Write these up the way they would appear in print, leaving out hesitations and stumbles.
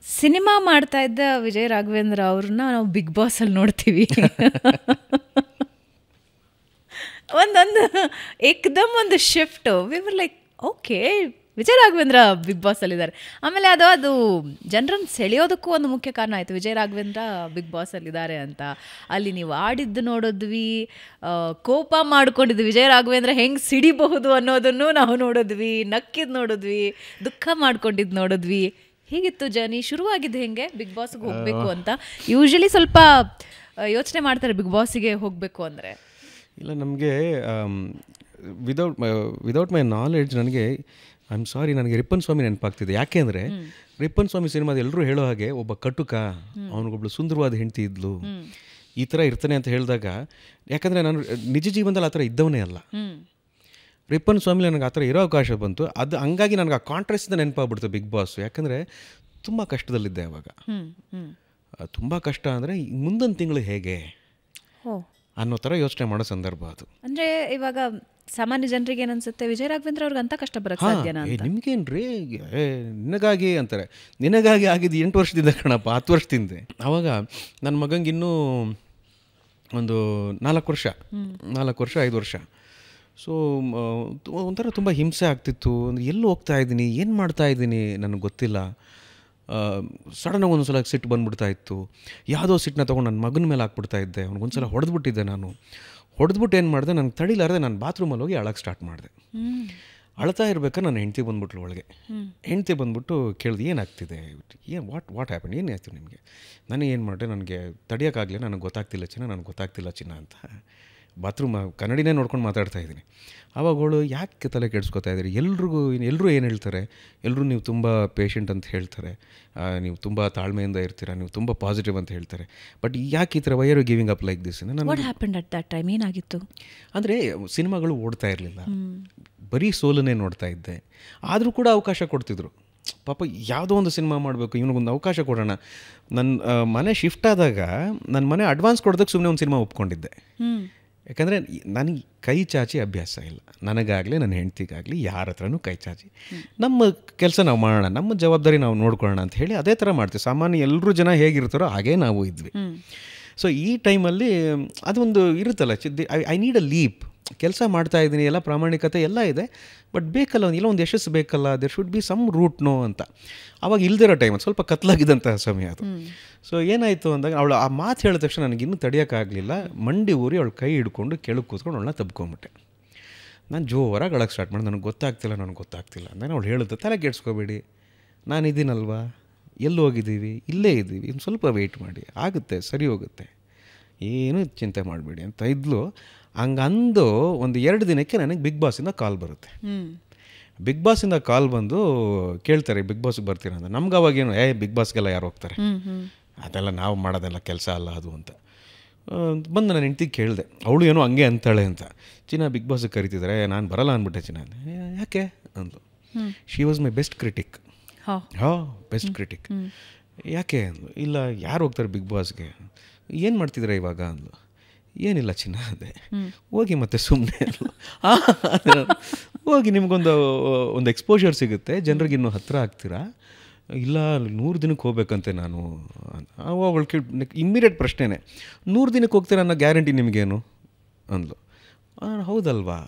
Cinema ಮಾಡ್ತಾ ಇದ್ದ ವಿಜಯ್ ರಾಘವೇಂದ್ರ ಅವ್ರನ್ನ ನಾವು ಬಿಗ್ ಬಾಸಲ್ಲಿ ನೋಡ್ತೀವಿ. ಒಂದೊಂದು ಏಕದಮ್ ಒಂದು shift. We were like okay, Vijay Raghavendra big ಬಾಸಲ್ಲಿದ್ದಾರೆ. ಆಮೇಲೆ ಅದು ಜನರನ್ನು ಸೆಳೆಯೋದಕ್ಕೂ ಒಂದು ಮುಖ್ಯ ಕಾರಣ ಆಯಿತು, ವಿಜಯ್ ರಾಘವೇಂದ್ರ ಬಿಗ್ ಬಾಸಲ್ಲಿದ್ದಾರೆ ಅಂತ. ಅಲ್ಲಿ ನೀವು ಆಡಿದ್ದು ನೋಡಿದ್ವಿ, ಕೋಪ ಮಾಡ್ಕೊಂಡಿದ್ವಿ, ವಿಜಯ್ ರಾಘವೇಂದ್ರ ಹೆಂಗೆ ಸಿಡಿಬಹುದು ಅನ್ನೋದನ್ನು ನಾವು ನೋಡಿದ್ವಿ, ನಕ್ಕಿದ್ದು ನೋಡಿದ್ವಿ, ದುಃಖ ಮಾಡ್ಕೊಂಡಿದ್ದು ನೋಡಿದ್ವಿ. ಹೀಗಿತ್ತು ಜರ್ನಿ. ಶುರುವಾಗಿದ್ದು ಹೆಂಗೆ ಬಿಗ್ ಬಾಸ್ಗೆ ಹೋಗಬೇಕು ಅಂತ? ಯೂಶಲಿ ಸ್ವಲ್ಪ ಯೋಚನೆ ಮಾಡ್ತಾರೆ ಬಿಗ್ ಬಾಸಿಗೆ ಹೋಗಬೇಕು ಅಂದರೆ. ಇಲ್ಲ, ನಮಗೆ ವಿದೌಟ್ ಮೈ ನಾಲೆಡ್ಜ್ ನನಗೆ ಐ ಆಮ್ ಸಾರಿ, ನನಗೆ ರಿಪ್ಪನ್ ಸ್ವಾಮಿ ನೆನಪಾಗ್ತಿದೆ. ಯಾಕೆ ಅಂದರೆ ರಿಪ್ಪನ್ ಸ್ವಾಮಿ ಸಿನಿಮಾದ ಎಲ್ಲರೂ ಹೇಳೋ ಹಾಗೆ ಒಬ್ಬ ಕಟುಕ, ಅವನಿಗೊಬ್ಳು ಸುಂದರವಾದ ಹೆಂಡತಿ ಇದ್ಲು, ಈ ಥರ ಇರ್ತಾನೆ ಅಂತ ಹೇಳಿದಾಗ, ಯಾಕಂದರೆ ನಾನು ನಿಜ ಜೀವನದಲ್ಲಿ ಆ ಥರ ಇದ್ದವನೇ ಅಲ್ಲ. ರಿಪ್ಪನ್ ಸ್ವಾಮಿ ನನಗೆ ಆ ಥರ ಇರೋ ಅವಕಾಶ ಬಂತು. ಅದು ಹಂಗಾಗಿ ನನಗೆ ಆ ಕಾಂಟ್ರಾಸ್ಟಿಂದ ನೆನಪಾಗ್ಬಿಡ್ತು ಬಿಗ್ ಬಾಸ್. ಯಾಕಂದರೆ ತುಂಬ ಕಷ್ಟದಲ್ಲಿದ್ದೆ ಅವಾಗ. ತುಂಬ ಕಷ್ಟ ಅಂದರೆ ಮುಂದೊಂದು ತಿಂಗಳು ಹೇಗೆ ಅನ್ನೋ ಥರ ಯೋಚನೆ ಮಾಡೋ ಸಂದರ್ಭ ಅದು. ಅಂದರೆ ಇವಾಗ ಸಾಮಾನ್ಯ ಜನರಿಗೆ ಏನನ್ಸುತ್ತೆ, ವಿಜಯ್ ರಾಘವೇಂದ್ರ ಅವ್ರಿಗೆ ಅಂತ ಕಷ್ಟ ಬರೋಕ್ಕೆ ಸಾಧ್ಯನಾ? ನಿಮ್ಗೇನ್ರಿ, ನಿನಗಾಗಿ ಅಂತಾರೆ. ನಿನಗಾಗಿ ಆಗಿದ್ದು 8 ವರ್ಷದಿಂದ ಕಣಪ್ಪ, 10 ವರ್ಷದಿಂದ. ಆವಾಗ ನನ್ನ ಮಗಂಗೆ ಇನ್ನೂ ಒಂದು 4 ವರ್ಷ 5 ವರ್ಷ. ಸೊ ಒಂಥರ ತುಂಬ ಹಿಂಸೆ ಆಗ್ತಿತ್ತು. ಅಂದರೆ ಎಲ್ಲಿ ಹೋಗ್ತಾ ಇದ್ದೀನಿ, ಏನು ಮಾಡ್ತಾ ಇದ್ದೀನಿ ನನಗೆ ಗೊತ್ತಿಲ್ಲ. ಸಡನ್ನಾಗಿ ಒಂದು ಸಲ ಸಿಟ್ಟು ಬಂದುಬಿಡ್ತಾ ಇತ್ತು. ಯಾವುದೋ ಸಿಟ್ಟನ್ನ ತೊಗೊಂಡು ನನ್ನ ಮಗನ ಮೇಲೆ ಹಾಕ್ಬಿಡ್ತಾ ಇದ್ದೆ. ಅವ್ನಿಗೊಂದು ಸಲ ಹೊಡೆದ್ಬಿಟ್ಟಿದ್ದೆ. ಹೊಡೆದ್ಬಿಟ್ಟು ಏನು ಮಾಡಿದೆ, ನನಗೆ ತಡಿಲಾರದೆ ನಾನು ಬಾತ್ರೂಮಲ್ಲಿ ಹೋಗಿ ಅಳಕ್ಕೆ ಸ್ಟಾರ್ಟ್ ಮಾಡಿದೆ. ಅಳ್ತಾ ಇರ್ಬೇಕಾದ್ರೆ ನನ್ನ ಹೆಂಡತಿ ಬಂದ್ಬಿಟ್ಲು ಒಳಗೆ. ಹೆಂಡತಿ ಬಂದ್ಬಿಟ್ಟು ಕೇಳಿದೆ, ಏನಾಗ್ತಿದೆ, ವಾಟ್ ಹ್ಯಾಪನ್, ಏನು ಆಯ್ತು ನಿಮಗೆ? ನನಗೇನು ಮಾಡಿದೆ, ನನಗೆ ತಡಿಯೋಕ್ಕಾಗಲಿಲ್ಲ, ನನಗೆ ಗೊತ್ತಾಗ್ತಿಲ್ಲ ಚಿನ್ನ ಅಂತ ಬಾತ್ರೂಮ್ ಕನ್ನಡಿನೇ ನೋಡ್ಕೊಂಡು ಮಾತಾಡ್ತಾ ಇದ್ದೀನಿ. ಆವಾಗ ಅವಳು, ಯಾಕೆ ತಲೆ ಕೆಡಿಸ್ಕೊತಾ ಇದ್ದೀರಿ, ಎಲ್ಲರೂ ಏನು ಹೇಳ್ತಾರೆ, ಎಲ್ಲರೂ ನೀವು ತುಂಬ ಪೇಷಂಟ್ ಅಂತ ಹೇಳ್ತಾರೆ, ನೀವು ತುಂಬ ತಾಳ್ಮೆಯಿಂದ ಇರ್ತೀರಾ, ನೀವು ತುಂಬ ಪಾಸಿಟಿವ್ ಅಂತ ಹೇಳ್ತಾರೆ, ಬಟ್ ಯಾಕೆ ಈ ಥರ why are you giving up like this? What happened at that time? ಏನಾಗಿತ್ತು ಅಂದರೆ ಸಿನಿಮಾಗಳು ಓಡ್ತಾ ಇರಲಿಲ್ಲ, ಬರೀ ಸೋಲನ್ನೇ ನೋಡ್ತಾ ಇದ್ದೆ. ಆದರೂ ಕೂಡ ಅವಕಾಶ ಕೊಡ್ತಿದ್ರು. ಪಾಪ ಯಾವುದೋ ಒಂದು ಸಿನಿಮಾ ಮಾಡಬೇಕು, ಇವನಿಗೊಂದು ಅವಕಾಶ ಕೊಡೋಣ. ನನ್ನ ಮನೆ ಶಿಫ್ಟ್ ಆದಾಗ ನನ್ನ ಮನೆ ಅಡ್ವಾನ್ಸ್ ಕೊಡೋದಕ್ಕೆ ಸುಮ್ಮನೆ ಒಂದು ಸಿನಿಮಾ ಒಪ್ಕೊಂಡಿದ್ದೆ. ಯಾಕಂದರೆ ನನಗೆ ಕೈ ಚಾಚಿ ಅಭ್ಯಾಸ ಇಲ್ಲ, ನನಗಾಗಲಿ ನನ್ನ ಹೆಂಡತಿಗಾಗಲಿ ಯಾರ ಹತ್ರನೂ ಕೈ ಚಾಚಿ. ನಮ್ಮ ಕೆಲಸ ನಾವು ಮಾಡೋಣ, ನಮ್ಮ ಜವಾಬ್ದಾರಿ ನಾವು ನೋಡ್ಕೊಳ್ಳೋಣ ಅಂತ ಹೇಳಿ ಅದೇ ಥರ ಮಾಡ್ತೀವಿ. ಸಾಮಾನ್ಯ ಎಲ್ಲರೂ ಜನ ಹೇಗಿರ್ತಾರೋ ಹಾಗೇ ನಾವು ಇದ್ವಿ. ಸೊ ಈ ಟೈಮಲ್ಲಿ ಅದೊಂದು ಇರುತ್ತಲ್ಲ, ಐ ನೀಡ್ ಅ ಲೀಪ್. ಕೆಲಸ ಮಾಡ್ತಾಯಿದ್ದೀನಿ, ಎಲ್ಲ ಪ್ರಾಮಾಣಿಕತೆ ಎಲ್ಲ ಇದೆ, ಬಟ್ ಬೇಕಲ್ಲ, ಇಲ್ಲ ಒಂದು ಯಶಸ್ಸು ಬೇಕಲ್ಲ, ದೇರ್ ಶುಡ್ ಬಿ ಸಮ್ ರೂಟ್ನೋ ಅಂತ. ಆವಾಗ ಇಲ್ದಿರೋ ಟೈಮ್, ಅದು ಸ್ವಲ್ಪ ಕತ್ಲಾಗಿದ್ದಂತಹ ಸಮಯ ಅದು. ಸೊ ಏನಾಯಿತು ಅಂದಾಗ ಅವಳು ಆ ಮಾತು ಹೇಳಿದ ತಕ್ಷಣ ನನಗಿನ್ನೂ ತಡೆಯೋಕ್ಕಾಗಲಿಲ್ಲ. ಮಂಡಿ ಊರಿ ಅವಳು ಕೈ ಹಿಡ್ಕೊಂಡು ಕೆಳಗೆ ಕೂತ್ಕೊಂಡು ಅವಳನ್ನ ತಬ್ಕೊಂಬಿಟ್ಟೆ. ನಾನು ಜೋರಾಗಿ ಅಳಕ್ಕೆ ಸ್ಟಾರ್ಟ್ ಮಾಡಿ, ನನಗೆ ಗೊತ್ತಾಗ್ತಿಲ್ಲ ಅಂದಾಗ ಅವಳು ಹೇಳಿದ್ದು, ತಲೆ ಕೆಡಿಸ್ಕೋಬೇಡಿ, ನಾನಿದ್ದೀನಲ್ವಾ, ಎಲ್ಲಿ ಹೋಗಿದ್ದೀವಿ, ಇಲ್ಲೇ ಇದ್ದೀವಿ, ಇನ್ನು ಸ್ವಲ್ಪ ವೆಯ್ಟ್ ಮಾಡಿ, ಆಗುತ್ತೆ, ಸರಿ ಹೋಗುತ್ತೆ, ಏನೂ ಚಿಂತೆ ಮಾಡಬೇಡಿ ಅಂತ ಇದ್ಲು. ಹಂಗಂದು ಒಂದು 2 ದಿನಕ್ಕೆ ನನಗೆ ಬಿಗ್ ಬಾಸಿಂದ ಕಾಲ್ ಬರುತ್ತೆ. ಬಿಗ್ ಬಾಸಿಂದ ಕಾಲ್ ಬಂದು ಕೇಳ್ತಾರೆ, ಬಿಗ್ ಬಾಸ್ಗೆ ಬರ್ತೀರಾ ಅಂತ. ನಮ್ಗೆ ಅವಾಗೇನು, ಬಿಗ್ ಬಾಸ್ಗೆಲ್ಲ ಯಾರು ಹೋಗ್ತಾರೆ, ಅದೆಲ್ಲ ನಾವು ಮಾಡೋದೆಲ್ಲ ಕೆಲಸ ಅಲ್ಲ ಅದು ಅಂತ. ಬಂದು ನಾನು ಹೆಂಡ್ತಿಗೆ ಕೇಳಿದೆ, ಅವಳು ಏನೋ ಹಂಗೆ ಅಂತಾಳೆ ಅಂತ. ಚಿನ್ನ ಬಿಗ್ ಬಾಸ್ಗೆ ಕರಿತಿದ್ದಾರೆ, ನಾನು ಬರಲ್ಲ ಅಂದ್ಬಿಟ್ಟೆ. ಚಿನ್ನ ಯಾಕೆ ಅಂದ್ಲು. She was my best critic. Best critic. ಯಾಕೆ ಅಂದ್ಲು. ಇಲ್ಲ, ಯಾರು ಹೋಗ್ತಾರೆ ಬಿಗ್ ಬಾಸ್ಗೆ, ಏನು ಮಾಡ್ತಿದ್ರೆ ಇವಾಗ ಅಂದ್ಲು. ಏನಿಲ್ಲ ಚಿನ್ನ ಅದೇ, ಹೋಗಿ ಮತ್ತೆ ಸುಮ್ಮನೆ ಹೋಗಿ, ನಿಮ್ಗೊಂದು ಎಕ್ಸ್ಪೋಜರ್ ಸಿಗುತ್ತೆ, ಜನರಿಗೆ ಇನ್ನೂ ಹತ್ತಿರ ಆಗ್ತೀರಾ. ಇಲ್ಲ 100 ದಿನಕ್ಕೆ ಹೋಗ್ಬೇಕಂತೆ ನಾನು. ಅವಳು ಇಮ್ಮಿಡಿಯೇಟ್ ಪ್ರಶ್ನೆನೇ, 100 ದಿನಕ್ಕೆ ಹೋಗ್ತೀರಾ ಅನ್ನೋ ಗ್ಯಾರಂಟಿ ನಿಮಗೇನು ಅಂದ್ಲು. ಹೌದಲ್ವಾ,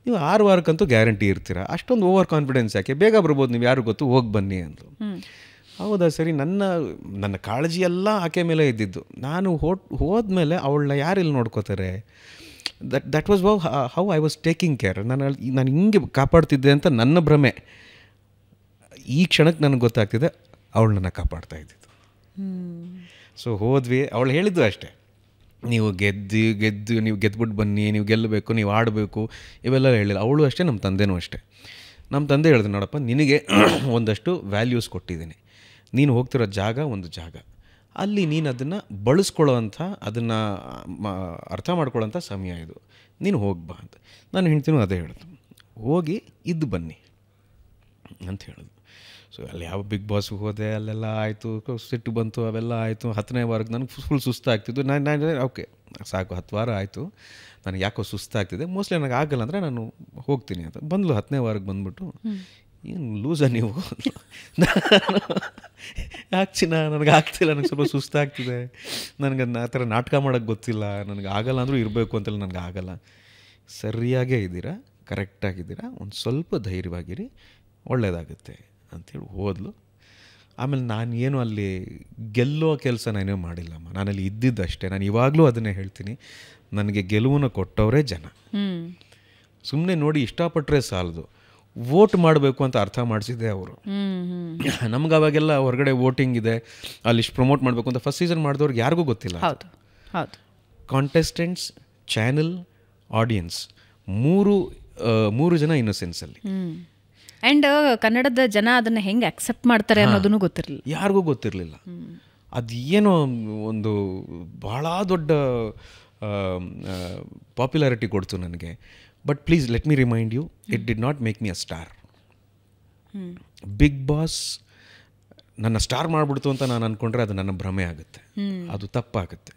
ನೀವು 6 ವಾರಕ್ಕಂತೂ ಗ್ಯಾರಂಟಿ ಇರ್ತೀರಾ, ಅಷ್ಟೊಂದು ಓವರ್ ಕಾನ್ಫಿಡೆನ್ಸ್ ಯಾಕೆ, ಬೇಗ ಬರ್ಬೋದು ನೀವು, ಯಾರು ಗೊತ್ತು, ಹೋಗಿ ಬನ್ನಿ ಅಂದ್ಲು. ಹೌದಾ ಸರಿ. ನನ್ನ ಕಾಳಜಿ ಎಲ್ಲ ಆಕೆ ಮೇಲೆ ಇದ್ದಿದ್ದು. ನಾನು ಹೋದ್ಮೇಲೆ ಅವಳನ್ನ ಯಾರಿಲ್ಲಿ ನೋಡ್ಕೋತಾರೆ, that was how I was taking care. ನಾನು ಹಿಂಗೆ ಕಾಪಾಡ್ತಿದ್ದೆ ಅಂತ ನನ್ನ ಭ್ರಮೆ. ಈ ಕ್ಷಣಕ್ಕೆ ನನಗೆ ಗೊತ್ತಾಗ್ತಿದೆ ಅವಳು ನನ್ನ ಕಾಪಾಡ್ತಾ ಇದ್ದಿದ್ದು. ಸೊ ಹೋದ್ವಿ. ಅವಳು ಹೇಳಿದ್ದು ಅಷ್ಟೇ, ನೀವು ಗೆದ್ದು ನೀವು ಗೆದ್ಬಿಟ್ಟು ಬನ್ನಿ, ನೀವು ಗೆಲ್ಲಬೇಕು, ನೀವು ಆಡಬೇಕು, ಇವೆಲ್ಲ ಹೇಳಿಲ್ಲ. ಅವಳು ಅಷ್ಟೇ, ನಮ್ಮ ತಂದೆನೂ ಅಷ್ಟೇ. ನಮ್ಮ ತಂದೆ ಹೇಳಿದ್ರು, ನೋಡಪ್ಪ ನಿನಗೆ ಒಂದಷ್ಟು ವ್ಯಾಲ್ಯೂಸ್ ಕೊಟ್ಟಿದ್ದೀನಿ, ನೀನು ಹೋಗ್ತಿರೋ ಒಂದು ಜಾಗ, ಅಲ್ಲಿ ನೀನು ಅದನ್ನು ಬಳಸ್ಕೊಳ್ಳೋವಂಥ, ಅದನ್ನು ಅರ್ಥ ಮಾಡ್ಕೊಳ್ಳೋಂಥ ಸಮಯ ಇದು, ನೀನು ಹೋಗ್ಬಾ ಅಂತ. ನಾನು ಹೆಂಡ್ತಿನೂ ಅದೇ ಹೇಳಿದ್ರು, ಹೋಗಿ ಇದ್ದು ಬನ್ನಿ ಅಂತ ಹೇಳಿದ್ರು. ಸೊ ಅಲ್ಲಿ ಯಾವ ಬಿಗ್ ಬಾಸ್ಗೆ ಹೋದೆ, ಅಲ್ಲೆಲ್ಲ ಆಯಿತು, ಸಿಟ್ಟು ಬಂತು, ಅವೆಲ್ಲ ಆಯಿತು. 10ನೇ ವಾರಕ್ಕೆ ನನಗೆ ಫುಲ್ ಸುಸ್ತಾಗ್ತಿದ್ದು. ನಾನು ಓಕೆ ಸಾಕು, 10 ವಾರ ಆಯಿತು, ನನಗೆ ಯಾಕೋ ಸುಸ್ತಾಗ್ತಿದೆ, ಮೋಸ್ಟ್ಲಿ ನನಗೆ ಆಗಲ್ಲ ಅಂದರೆ ನಾನು ಹೋಗ್ತೀನಿ ಅಂತ. ಬಂದ್ಲು 10ನೇ ವಾರಕ್ಕೆ ಬಂದುಬಿಟ್ಟು, ಏನು ಲೂಸ ನೀವು, ಯಾಕೆ ಚಿನ್ನ ನನಗೆ ಆಗ್ತಿಲ್ಲ, ನನಗೆ ಸ್ವಲ್ಪ ಸುಸ್ತಾಗ್ತಿದೆ, ನನಗೆ ಆ ಥರ ನಾಟಕ ಮಾಡೋಕ್ಕೆ ಗೊತ್ತಿಲ್ಲ, ನನಗೆ ಆಗಲ್ಲ ಅಂದರೂ ಇರಬೇಕು ಅಂತೆಲ್ಲ ನನಗೆ ಆಗಲ್ಲ. ಸರಿಯಾಗೇ ಇದ್ದೀರಾ, ಕರೆಕ್ಟಾಗಿದ್ದೀರಾ, ಒಂದು ಸ್ವಲ್ಪ ಧೈರ್ಯವಾಗಿರಿ, ಒಳ್ಳೆಯದಾಗುತ್ತೆ ಅಂಥೇಳಿ ಹೋದ್ಲು. ಆಮೇಲೆ ನಾನು ಏನು ಅಲ್ಲಿ ಗೆಲ್ಲೋ ಕೆಲಸ ನಾನೇನೂ ಮಾಡಿಲ್ಲಮ್ಮ, ನಾನಲ್ಲಿ ಇದ್ದಿದ್ದಷ್ಟೇ. ನಾನು ಇವಾಗಲೂ ಅದನ್ನೇ ಹೇಳ್ತೀನಿ, ನನಗೆ ಗೆಲುವನ್ನು ಕೊಟ್ಟವರೇ ಜನ. ಸುಮ್ಮನೆ ನೋಡಿ ಇಷ್ಟಪಟ್ಟರೆ ಸಾಲದು, ವೋಟ್ ಮಾಡಬೇಕು ಅಂತ ಅರ್ಥ ಮಾಡಿಸಿದ್ದೆ ಅವರು. ನಮ್ಗೆ ಅವಾಗೆಲ್ಲ ಹೊರಗಡೆ ವೋಟಿಂಗ್ ಇದೆ, ಅಲ್ಲಿ ಇಷ್ಟು ಪ್ರಮೋಟ್ ಮಾಡಬೇಕು ಅಂತ ಫಸ್ಟ್ ಸೀಸನ್ ಮಾಡಿದವ್ರಿಗೆ ಯಾರಿಗೂ ಗೊತ್ತಿಲ್ಲ. ಹೌದು ಹೌದು. ಕಾಂಟೆಸ್ಟೆಂಟ್ಸ್, ಚಾನೆಲ್, ಆಡಿಯನ್ಸ್, ಮೂರು ಜನ ಇನ್ನೊಸೆನ್ಸಲ್ಲಿ. ಆ್ಯಂಡ್ ಕನ್ನಡದ ಜನ ಅದನ್ನು ಹೆಂಗೆ ಅಕ್ಸೆಪ್ಟ್ ಮಾಡ್ತಾರೆ ಅನ್ನೋದನ್ನು ಗೊತ್ತಿರಲಿಲ್ಲ, ಯಾರಿಗೂ ಗೊತ್ತಿರಲಿಲ್ಲ. ಅದು ಏನೋ ಒಂದು ಭಾಳ ದೊಡ್ಡ ಪಾಪ್ಯುಲಾರಿಟಿ ಕೊಡ್ತು ನನಗೆ. But please let me remind you, it did not make me a star. Bigg Boss ನನ್ನ ಸ್ಟಾರ್ ಮಾಡಿಬಿಡ್ತು ಅಂತ ನಾನು ಅಂದ್ಕೊಂಡ್ರೆ ಅದು ನನ್ನ ಭ್ರಮೆ ಆಗುತ್ತೆ, ಅದು ತಪ್ಪಾಗುತ್ತೆ.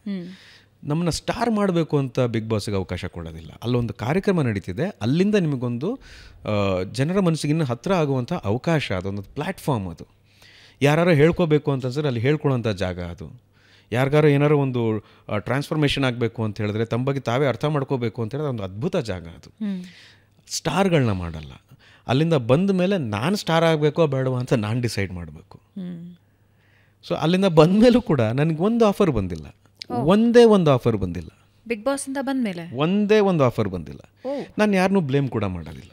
ನಮ್ಮನ್ನ ಸ್ಟಾರ್ ಮಾಡಬೇಕು ಅಂತ ಬಿಗ್ ಬಾಸ್ಗೆ ಅವಕಾಶ ಕೊಡೋದಿಲ್ಲ. ಅಲ್ಲೊಂದು ಕಾರ್ಯಕ್ರಮ ನಡೀತಿದೆ, ಅಲ್ಲಿಂದ ನಿಮಗೊಂದು ಜನರ ಮನಸ್ಸಿಗಿನ್ನ ಹತ್ತಿರ ಆಗುವಂಥ ಅವಕಾಶ, ಅದೊಂದು ಪ್ಲ್ಯಾಟ್ಫಾರ್ಮ್. ಅದು ಯಾರು ಹೇಳ್ಕೋಬೇಕು ಅಂತಂದ್ರೆ ಅಲ್ಲಿ ಹೇಳ್ಕೊಳ್ಳೋಂಥ ಜಾಗ ಅದು. ಯಾರಿಗಾರು ಏನಾರು ಒಂದು ಟ್ರಾನ್ಸ್ಫಾರ್ಮೇಷನ್ ಆಗಬೇಕು ಅಂತ ಹೇಳಿದ್ರೆ, ತಮ್ಮ ಬಗ್ಗೆ ತಾವೇ ಅರ್ಥ ಮಾಡ್ಕೋಬೇಕು ಅಂತ ಹೇಳಿದ್ರೆ ಒಂದು ಅದ್ಭುತ ಜಾಗ ಅದು. ಸ್ಟಾರ್ಗಳನ್ನ ಮಾಡಲ್ಲ. ಅಲ್ಲಿಂದ ಬಂದ ಮೇಲೆ ನಾನು ಸ್ಟಾರ್ ಆಗಬೇಕೋ ಬೇಡವಾ ಅಂತ ನಾನು ಡಿಸೈಡ್ ಮಾಡಬೇಕು. ಸೊ ಅಲ್ಲಿಂದ ಬಂದ ಮೇಲೂ ಕೂಡ ನನಗೆ ಒಂದು ಆಫರ್ ಬಂದಿಲ್ಲ, ಒಂದೇ ಒಂದು ಆಫರ್ ಬಂದಿಲ್ಲ. ಬಿಗ್ ಬಾಸ್ ಇಂದ ಬಂದ ಮೇಲೆ ಒಂದೇ ಒಂದು ಆಫರ್ ಬಂದಿಲ್ಲ. ನಾನು ಯಾರನ್ನೂ ಬ್ಲೇಮ್ ಕೂಡ ಮಾಡೋದಿಲ್ಲ,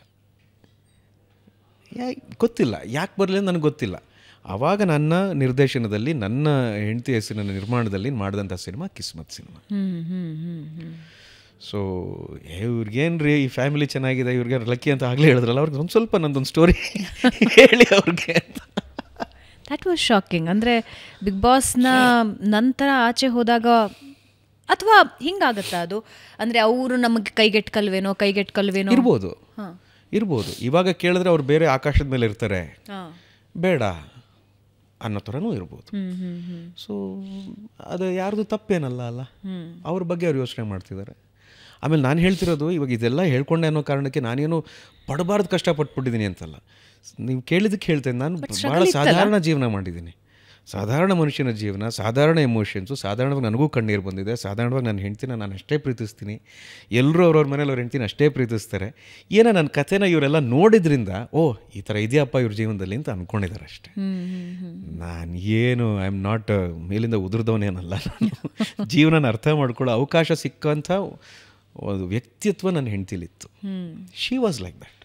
ಗೊತ್ತಿಲ್ಲ ಯಾಕೆ ಬರಲಿಲ್ಲ ನನಗೆ ಗೊತ್ತಿಲ್ಲ. ಆವಾಗ ನನ್ನ ನಿರ್ದೇಶನದಲ್ಲಿ, ನನ್ನ ಹೆಂಡತಿ ಹೆಸರಿನ ನಿರ್ಮಾಣದಲ್ಲಿ ಮಾಡಿದಂಥ ಸಿನಿಮಾ ಕಿಸ್ಮತ್ ಸಿನಿಮಾ. ಸೊ ಇವ್ರಿಗೇನು ರೀ, ಈ ಫ್ಯಾಮಿಲಿ ಚೆನ್ನಾಗಿದೆ, ಇವ್ರಿಗೆ ಲಕ್ಕಿ ಅಂತ ಆಗಲೇ ಹೇಳಿದ್ರಲ್ಲ, ಅವ್ರಿಗೆ ಒಂದು ಸ್ವಲ್ಪ ನಂದೊಂದು ಸ್ಟೋರಿ ಹೇಳಿ ಅವ್ರಿಗೆ ಅಂತ. That was shocking. ಅಂದರೆ ಬಿಗ್ ಬಾಸ್ನ ನಂತರ ಆಚೆ ಹೋದಾಗ ಅಥವಾ ಹಿಂಗಾಗತ್ತಾ ಅದು? ಅಂದರೆ ಅವರು ನಮಗೆ ಕೈಗೆಟ್ಕಲ್ವೇನೋ ಇರ್ಬೋದು. ಇವಾಗ ಕೇಳಿದ್ರೆ ಅವ್ರು ಬೇರೆ ಆಕಾಶದ ಮೇಲೆ ಇರ್ತಾರೆ, ಬೇಡ ಅನ್ನೋ ಥರನೂ ಇರ್ಬೋದು. ಸೊ ಅದು ಯಾರ್ದು ತಪ್ಪೇನಲ್ಲ ಅಲ್ಲ, ಅವ್ರ ಬಗ್ಗೆ ಅವ್ರು ಯೋಚನೆ ಮಾಡ್ತಿದ್ದಾರೆ. ಆಮೇಲೆ ನಾನು ಹೇಳ್ತಿರೋದು ಇವಾಗ ಇದೆಲ್ಲ ಹೇಳ್ಕೊಂಡೆ ಅನ್ನೋ ಕಾರಣಕ್ಕೆ ನಾನೇನು ಪಡಬಾರ್ದು ಕಷ್ಟಪಟ್ಬಿಟ್ಟಿದ್ದೀನಿ ಅಂತಲ್ಲ. ನೀವು ಕೇಳಿದ್ದಕ್ಕೆ ಹೇಳ್ತೇನೆ, ನಾನು ಭಾಳ ಸಾಧಾರಣ ಜೀವನ ಮಾಡಿದ್ದೀನಿ, ಸಾಧಾರಣ ಮನುಷ್ಯನ ಜೀವನ, ಸಾಧಾರಣ ಎಮೋಷನ್ಸು, ಸಾಧಾರಣವಾಗಿ ನನಗೂ ಕಣ್ಣೀರು ಬಂದಿದೆ, ಸಾಧಾರಣವಾಗಿ ನನ್ನ ಹೆಂಡ್ತಿನ ನಾನು ಅಷ್ಟೇ ಪ್ರೀತಿಸ್ತೀನಿ, ಎಲ್ಲರೂ ಅವ್ರವ್ರ ಮನೇಲಿ ಅವ್ರ ಹೆಂಡ್ತಿನ ಅಷ್ಟೇ ಪ್ರೀತಿಸ್ತಾರೆ. ಏನೋ ನನ್ನ ಕಥೆನ ಇವರೆಲ್ಲ ನೋಡಿದ್ರಿಂದ ಓ ಈ ಥರ ಇದೆಯಪ್ಪ ಇವ್ರ ಜೀವನದಲ್ಲಿ ಅಂತ ಅಂದ್ಕೊಂಡಿದ್ದಾರೆ ಅಷ್ಟೇ. ನಾನು ಏನು ಐ ಆಮ್ ನಾಟ್ ಮೇಲಿಂದ ಉದುರ್ದವನೇನಲ್ಲ. ನಾನು ಜೀವನನ ಅರ್ಥ ಮಾಡ್ಕೊಳ್ಳೋ ಅವಕಾಶ ಸಿಕ್ಕಂಥ ಒಂದು ವ್ಯಕ್ತಿತ್ವ ನನ್ನ ಹೆಂಡ್ತಿಲಿತ್ತು. She was like that.